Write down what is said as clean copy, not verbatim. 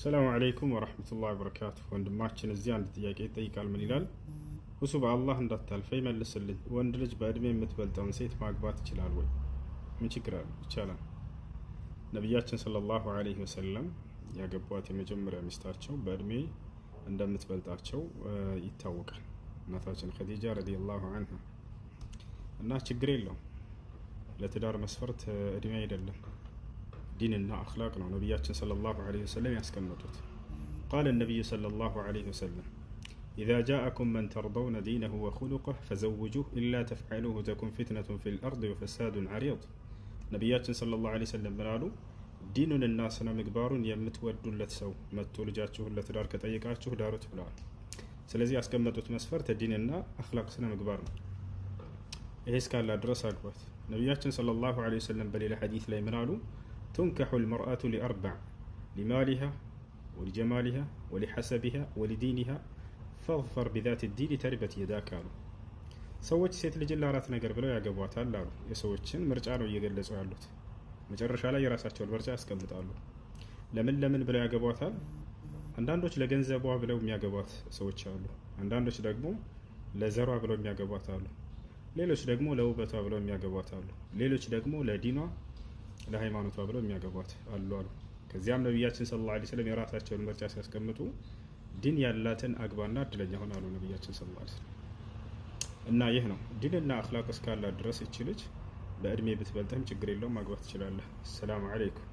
ሰላሙ አለይኩም ወራህመቱላሂ ወበረካቱ። ወንድማችን እዚህ አንድ ጥያቄ ይጠይቃል። ምን ይላል? ሁሱ በአላህ እንዳታልፈኝ መልስልኝ። ወንድ ልጅ በእድሜ የምትበልጠውን ሴት ማግባት ይችላል ወይ? ምን ችግር አለ? ይቻላል። ነቢያችን ሰለላሁ ዐለይሂ ወሰለም ያገቧት የመጀመሪያ ሚስታቸው በእድሜ እንደምትበልጣቸው ይታወቃል። እናታችን ኸዲጃ ረዲየላሁ ዐንሃ እና ችግር የለውም። ለትዳር መስፈርት እድሜ አይደለም፣ ዲንና አኽላቅ ነው። ነቢያችን ሰለላሁ ዐለይሂ ወሰለም ያስቀመጡት ቃለ ነቢዩ ሰለላሁ ዐለይሂ ወሰለም ኢዛ ጃአኩም መን ተርደውነ ዲነሁ ወኹሉቀሁ ፈዘውጁህ ኢላ ተፍዐሉሁ ተኩን ፊትነቱን ፊል አርድ ወፈሳዱን ዐሪድ። ነቢያችን ሰለላሁ ዐለይሂ ወሰለም ምን አሉ? ዲኑንና ስነ ምግባሩን የምትወዱለት ሰው መጥቶ ልጃችሁን ለትዳር ከጠየቃችሁ ዳሩት ብለዋል። ስለዚህ ያስቀመጡት መስፈርት ዲንና አኽላቅ ስነ ምግባር ነው። ይሄ እስካላ ድረስ አግባት። ነቢያችን ሰለላሁ ዐለይሂ ወሰለም በሌላ ሐዲስ ላይ ምን አሉ? تنكح المرأة لأربع: لمالها ولجمالها ولحسبها ولدينها فاظفر بذات الدين تربت يداك አሉ። ሰዎች ሴት ልጅን ለአራት ነገር ብለው ያገቧታል አሉ። የሰዎችን ምርጫ ነው እየገለጹ ያሉት። መጨረሻ ላይ የራሳቸውን ምርጫ ያስቀምጣሉ። ለምን ብለው ያገቧታል? አንዳንዶች ለገንዘቧ ብለው የሚያገቧት ሰዎች አሉ። አንዳንዶች ደግሞ ለዘሯ ብለው የሚያገቧት አሉ። ሌሎች ደግሞ ለውበቷ ብለው የሚያገቧት አሉ። ሌሎች ደግሞ ለዲኗ ለሃይማኖቷ ብለው የሚያገቧት አሉ። ከዚያም ነቢያችን ሰለላሁ ዐለይሂ ወሰለም የራሳቸውን ምርጫ ሲያስቀምጡ ዲን ያላትን አግባና እድለኛ ሆነ አሉ ነቢያችን ሰለላሁ ዐለይሂ ወሰለም። እና ይህ ነው ዲንና አኽላቅ እስካላት ድረስ እቺ ልጅ በእድሜ ብትበልጥም ችግር የለውም፣ ማግባት ትችላለህ። ሰላም አለይኩም።